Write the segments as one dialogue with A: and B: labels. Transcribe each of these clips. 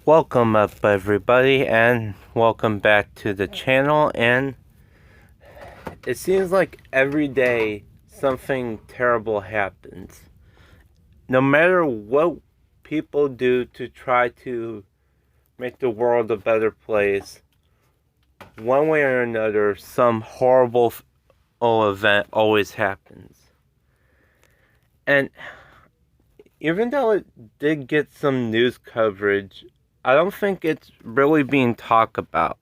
A: Welcome up everybody and welcome back to the channel. And it seems like every day something terrible happens. No matter what people do to try to make the world a better place, one way or another some horrible event always happens. And even though it did get some news coverage, I don't think it's really being talked about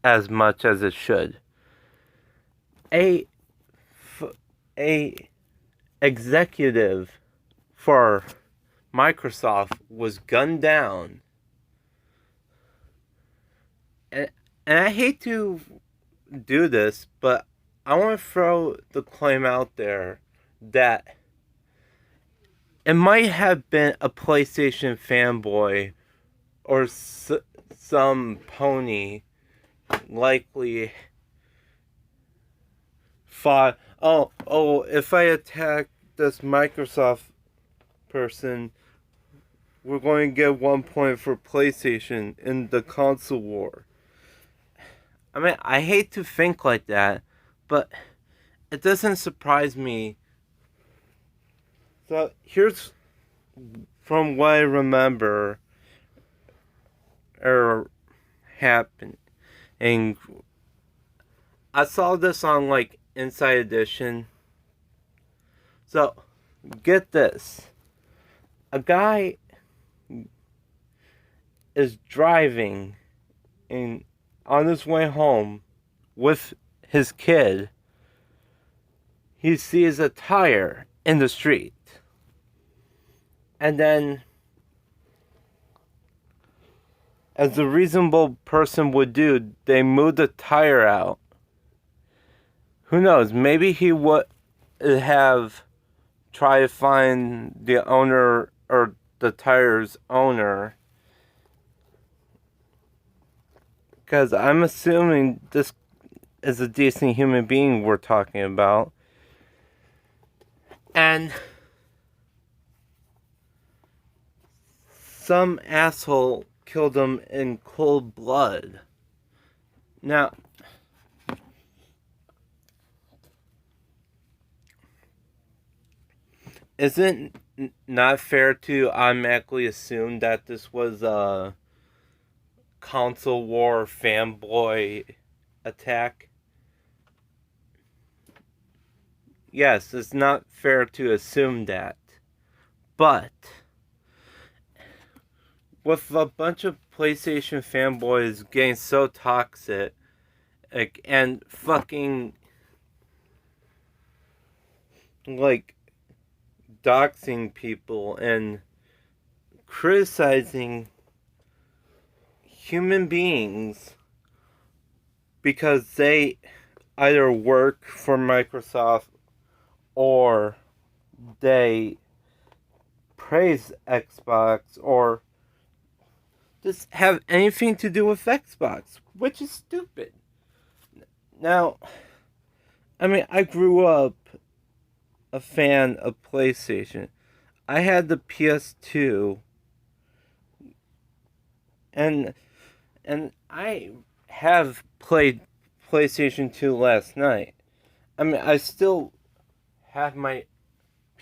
A: as much as it should. A executive for Microsoft was gunned down, and I hate to do this, but I want to throw the claim out there that it might have been a PlayStation fanboy or some pony likely thought, if I attack this Microsoft person, we're going to get 1 point for PlayStation in the console war. I mean, I hate to think like that, but it doesn't surprise me. So here's from what I remember or happened. And I saw this on like Inside Edition. So get this. A guy is driving on his way home with his kid. He sees a tire in the street. And then, as a reasonable person would do, they move the tire out. Who knows? Maybe he would have tried to find the owner or the tire's owner. Because I'm assuming this is a decent human being we're talking about. And some asshole killed him in cold blood. Now, isn't not fair to automatically assume that this was a console war fanboy attack? Yes, it's not fair to assume that. But with a bunch of PlayStation fanboys getting so toxic and fucking like doxing people and criticizing human beings because they either work for Microsoft or they praise Xbox or just have anything to do with Xbox, which is stupid. Now, I mean, I grew up a fan of PlayStation. I had the PS2, and I have played PlayStation 2 last night. I mean, I still have my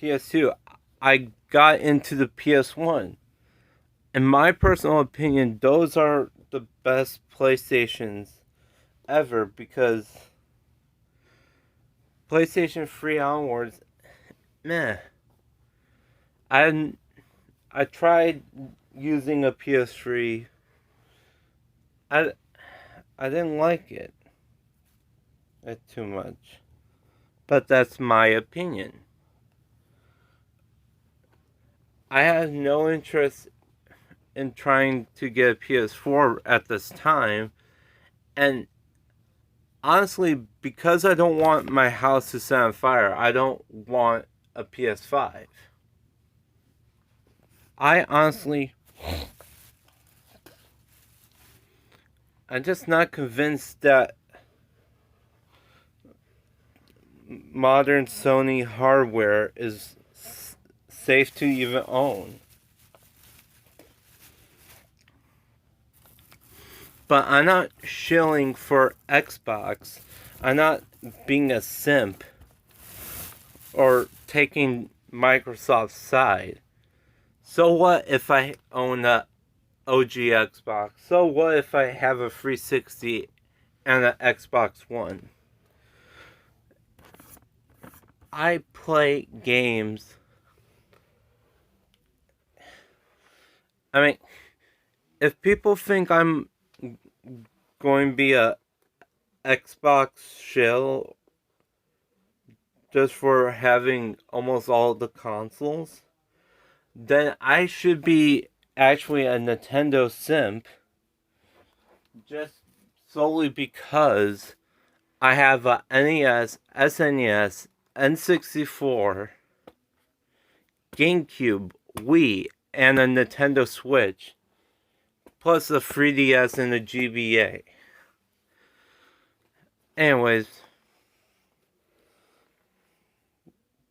A: PS2. I got into the PS1. In my personal opinion, those are the best PlayStations ever because PlayStation 3 onwards, meh. I tried using a PS3. I didn't like it too much. But that's my opinion. I have no interest in trying to get a PS4 at this time. And honestly, because I don't want my house to set on fire, I don't want a PS5. I'm just not convinced that modern Sony hardware is safe to even own. But I'm not shilling for Xbox. I'm not being a simp or taking Microsoft's side. So what if I own a OG Xbox? So what if I have a 360 and an Xbox One? I play games. I mean, if people think I'm going to be a Xbox shill just for having almost all the consoles, then I should be actually a Nintendo simp, just solely because I have a NES, SNES, N64, GameCube, Wii, and a Nintendo Switch, plus a 3DS and a GBA. Anyways,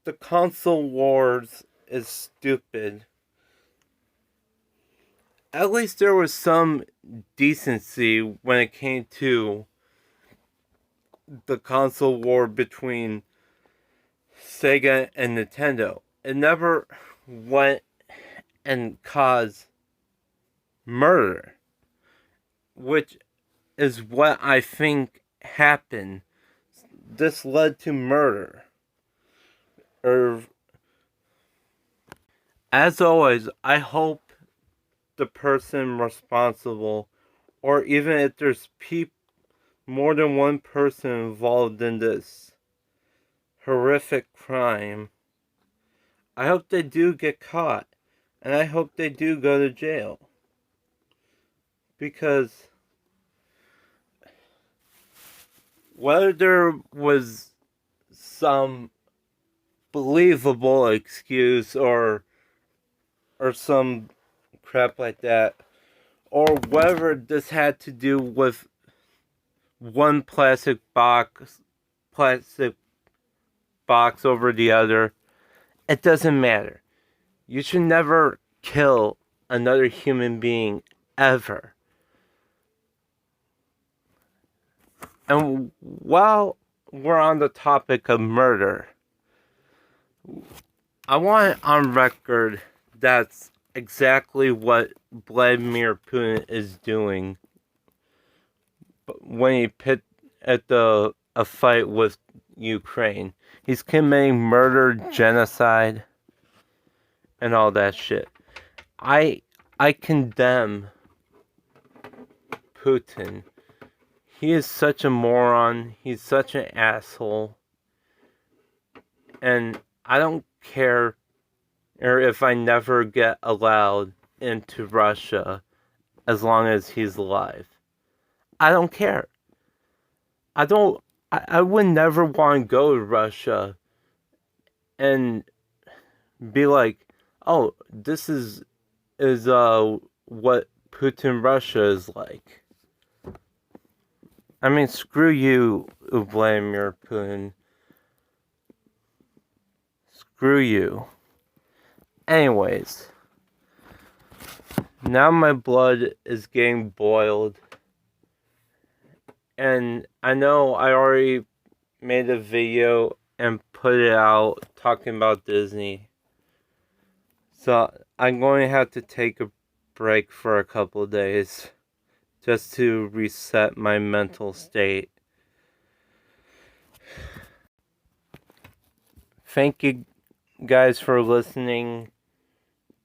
A: the console wars is stupid. At least there was some decency when it came to the console war between Sega and Nintendo. It never went and caused murder, which is what I think happened. This led to murder. As always, I hope the person responsible, or even if there's more than one person involved in this horrific crime, I hope they do get caught, and I hope they do go to jail. Because whether there was some believable excuse or some crap like that, or whether this had to do with one plastic box over the other, it doesn't matter. You should never kill another human being ever. And while we're on the topic of murder, I want it on record that's exactly what Vladimir Putin is doing when he pit at a fight with Ukraine. He's committing murder, genocide, and all that shit. I condemn Putin. He is such a moron. He's such an asshole. And I don't care if I never get allowed into Russia as long as he's alive. I don't care. I would never want to go to Russia and be like, oh, this is what Putin Russia is like. I mean, screw you, Vladimir Putin. Screw you. Anyways, now my blood is getting boiled. And I know I already made a video and put it out talking about Disney. So I'm going to have to take a break for a couple of days just to reset my mental state. Thank you guys for listening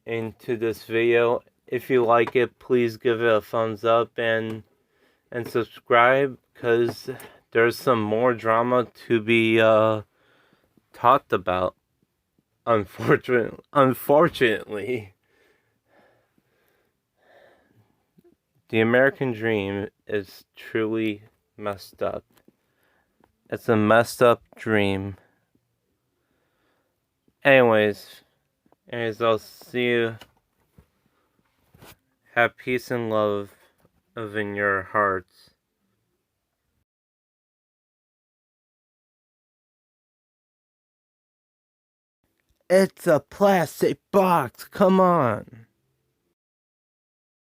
A: into this video. If you like it, please give it a thumbs up and subscribe, because there's some more drama to be talked about. Unfortunately, the American dream is truly messed up. It's a messed up dream. Anyways, I'll see you. Have peace and love in your hearts. It's a plastic box, come on.